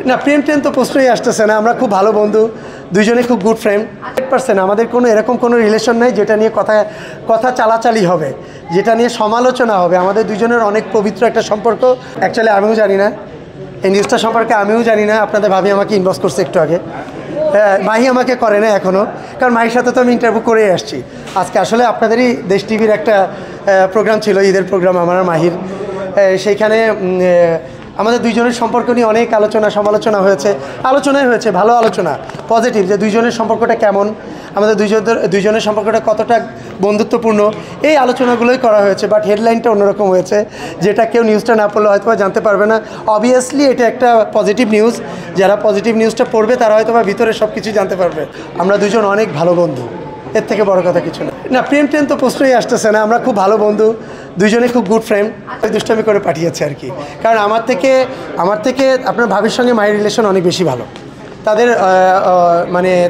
না প্রেম টেম তো প্রশ্নই আসতেছে না। আমরা খুব ভালো বন্ধু, দুইজনে খুব গুড ফ্রেন্ড। 100% আমাদের কোনো এরকম কোনো রিলেশন নেই যেটা নিয়ে কথা চালাচালি হবে, যেটা নিয়ে সমালোচনা হবে। আমাদের দুজনের অনেক পবিত্র একটা সম্পর্ক। অ্যাকচুয়ালি আমিও জানি না এই নিউজটা সম্পর্কে, আমিও জানি না। আপনাদের ভাবি আমাকে ইনবক্স করছে একটু আগে, মাহি আমাকে করে না এখনও, কারণ মাহির সাথে তো আমি ইন্টারভিউ করেই আসছি। আজকে আসলে আপনাদেরই দেশ টিভির একটা প্রোগ্রাম ছিল, ঈদের প্রোগ্রাম আমার আর মাহির। সেইখানে আমাদের দুইজনের সম্পর্ক নিয়ে অনেক সমালোচনা হয়েছে, আলোচনাই হয়েছে, ভালো আলোচনা, পজিটিভ, যে দুইজনের সম্পর্কটা কেমন, আমাদের দুইজনের সম্পর্কটা কতটা বন্ধুত্বপূর্ণ, এই আলোচনাগুলোই করা হয়েছে। বাট হেডলাইনটা অন্যরকম হয়েছে, যেটা কেউ নিউজটা না পড়লে হয়তো জানতে পারবে না। অবভিয়াসলি এটা একটা পজিটিভ নিউজ, যারা পজিটিভ নিউজটা পড়বে তারা হয়তো ভিতরে সব কিছু জানতে পারবে। আমরা দুজন অনেক ভালো বন্ধু, এর থেকে বড় কথা কিছু না। না প্রেম টেম তো প্রশ্নই আসতেছে না। আমরা খুব ভালো বন্ধু, দুইজনে খুব গুড ফ্রেন্ড। দুষ্টামি করে পাঠিয়েছে আর কি, কারণ আমার থেকে আপনার ভাবির সঙ্গে মায়ের রিলেশন অনেক বেশি ভালো।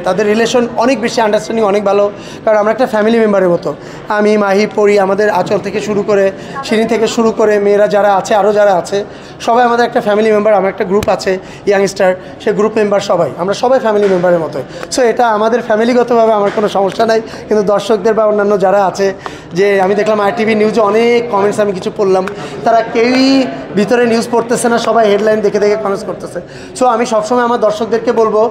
তাদের রিলেশন অনেক বেশি, আন্ডারস্ট্যান্ডিং অনেক ভালো, কারণ আমরা একটা ফ্যামিলি মেম্বারের মতো। আমি, মাহি, পরি, আমাদের আঁচল থেকে শুরু করে, শিরিন থেকে শুরু করে, মেয়েরা যারা আছে, আরও যারা আছে, সবাই আমাদের একটা ফ্যামিলি মেম্বার। আমার একটা গ্রুপ আছে ইয়াংস্টার, সে গ্রুপ মেম্বার সবাই, আমরা সবাই ফ্যামিলি মেম্বারের মতোই। সো এটা আমাদের ফ্যামিলিগতভাবে আমার কোনো সমস্যা নাই। কিন্তু দর্শকদের বা অন্যান্য যারা আছে, যে আমি দেখলাম RTV নিউজে অনেক কমেন্টস আমি কিছু পড়লাম, তারা কেউই ভিতরে নিউজ পড়তেছে না, সবাই হেডলাইন দেখে কমেন্টস করতেছে। সো আমি সবসময় আমার দর্শকদেরকে বলবো,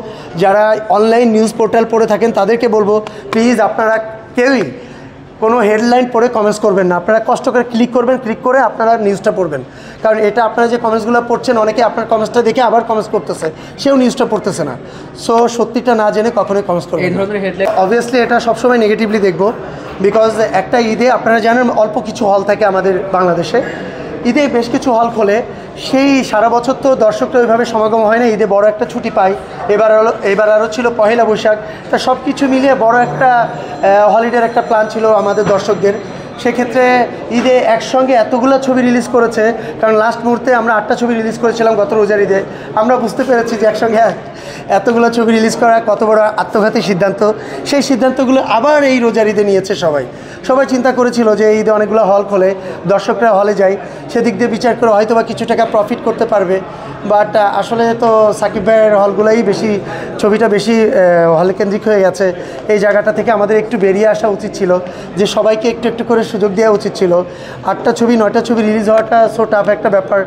যারা অনলাইন নিউজ পোর্টাল পড়ে থাকেন তাদেরকে বলবো, প্লিজ আপনারা কেউই কোনো হেডলাইন পড়ে কমেন্টস করবেন না। আপনারা কষ্ট করে ক্লিক করবেন, ক্লিক করে আপনারা নিউজটা পড়বেন। কারণ এটা আপনারা যে কমেন্টসগুলো পড়ছেন, অনেকে আপনার কমেন্টসটা দেখে আবার কমেন্টস করতেছে, সেও নিউজটা পড়তেছে না। সো সত্যিটা না জেনে কখনোই কমেন্টস করবেন। অবভিয়াসলি এটা সবসময় নেগেটিভলি দেখবো, বিকজ একটা ঈদে আপনারা জানেন অল্প কিছু হল থাকে আমাদের বাংলাদেশে। ঈদে বেশ কিছু হল খোলে, সেই সারা বছর তো দর্শকরা ওইভাবে সমাগম হয় না, ঈদে বড় একটা ছুটি পাই। এবার আরও ছিল পহেলা বৈশাখ, তা সব কিছু মিলিয়ে বড় একটা হলিডের একটা প্ল্যান ছিল আমাদের দর্শকদের। সেক্ষেত্রে ঈদে একসঙ্গে এতগুলো ছবি রিলিজ করেছে, কারণ লাস্ট মুহূর্তে আমরা 8টা ছবি রিলিজ করেছিলাম গত রোজার ঈদে। আমরা বুঝতে পেরেছি যে একসঙ্গে এতগুলো ছবি রিলিজ করা কত বড় আত্মঘাতী সিদ্ধান্ত। সেই সিদ্ধান্তগুলো আবার এই রোজার ঈদে নিয়েছে সবাই চিন্তা করেছিল যে এই ঈদে অনেকগুলো হল খোলে, দর্শকরা হলে যায়, সেদিক দিয়ে বিচার করে হয়তো বা কিছু টাকা প্রফিট করতে পারবে। বাট আসলে তো সাকিব ভাইয়ের হলগুলোই ছবিটা বেশি হলে কেন্দ্রিক হয়ে গেছে। এই জায়গাটা থেকে আমাদের একটু বেরিয়ে আসা উচিত ছিল, যে সবাইকে একটু করে সুযোগ দেওয়া উচিত ছিল। 8টা ছবি 9টা ছবি রিলিজ হওয়াটা সো টাফ একটা ব্যাপার,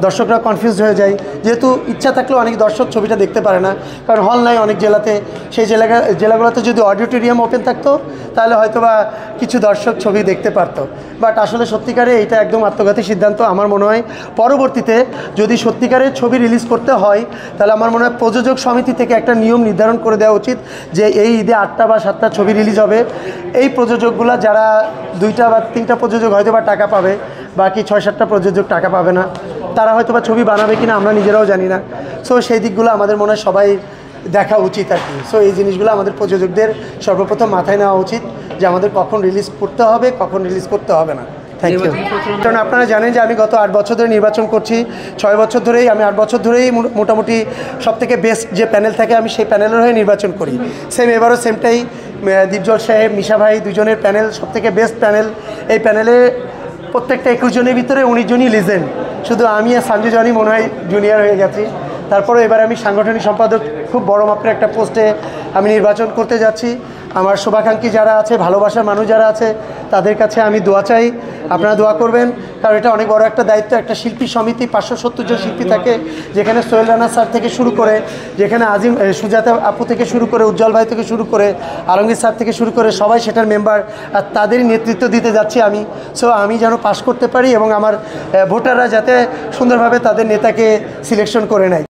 দর্শকরা কনফিউজড হয়ে যায়। যেহেতু ইচ্ছা থাকলেও অনেক দর্শক ছবিটা দেখতে পারে না, কারণ হল নাই অনেক জেলাতে। সেই জেলাগুলোতে যদি অডিটোরিয়াম ওপেন থাকতো, তাহলে হয়তো বা কিছু দর্শক ছবি দেখতে পারতো। বাট আসলে সত্যিকারে এটা একদম আত্মঘাতী সিদ্ধান্ত। আমার মনে হয় পরবর্তীতে যদি সত্যিকারের ছবি রিলিজ করতে হয়, তাহলে আমার মনে হয় প্রযোজক সমিতি থেকে একটা নিয়ম নির্ধারণ করে দেওয়া উচিত, যে এই ঈদে 8টা বা 7টা ছবি রিলিজ হবে। এই প্রযোজকগুলো, যারা 2টা বা 3টা প্রযোজক হয়তো বা টাকা পাবে, বাকি 6-7টা প্রযোজক টাকা পাবে না, তারা হয়তো বা ছবি বানাবে কিনা আমরা নিজেরাও জানি না। সো সেই দিকগুলো আমাদের মনে হয় সবাই দেখা উচিত আর কি। সো এই জিনিসগুলো আমাদের প্রযোজকদের সর্বপ্রথম মাথায় নেওয়া উচিত, যে আমাদের কখন রিলিজ করতে হবে, কখন রিলিজ করতে হবে না। Thank you. কারণ আপনারা জানেন যে আমি গত 8 বছর ধরে নির্বাচন করছি, 6 বছর ধরেই, আমি 8 বছর ধরেই মোটামুটি সবথেকে বেস্ট যে প্যানেল থাকে আমি সেই প্যানেলের হয়ে নির্বাচন করি। এবারও সেমটাই, দীপজল সাহেব, মিশা ভাই, দুজনের প্যানেল সবথেকে বেস্ট প্যানেল। এই প্যানেলে প্রত্যেকটা 21 জনের ভিতরে 19 জনই লিজেন্ড, শুধু আমি আর সঞ্জু জনই মনে হয় জুনিয়র হয়ে গেছি। তারপরে এবার আমি সাংগঠনিক সম্পাদক, খুব বড় মাপের একটা পোস্টে আমি নির্বাচন করতে যাচ্ছি। আমার শুভাকাঙ্ক্ষী যারা আছে, ভালোবাসার মানুষ যারা আছে, তাদের কাছে আমি দোয়া চাই, আপনারা দোয়া করবেন। কারণ এটা অনেক বড় একটা দায়িত্ব। একটা শিল্পী সমিতি, 570 জন শিল্পী থাকে, যেখানে সোহেল রানা স্যার থেকে শুরু করে, যেখানে সুজাতা আপু থেকে শুরু করে, উজ্জ্বল ভাই থেকে শুরু করে, আলমগীর স্যার থেকে শুরু করে, সবাই সেটার মেম্বার, আর তাদেরই নেতৃত্ব দিতে যাচ্ছি আমি। সো আমি যেন পাশ করতে পারি এবং আমার ভোটাররা যাতে সুন্দরভাবে তাদের নেতাকে সিলেকশন করে নেয়।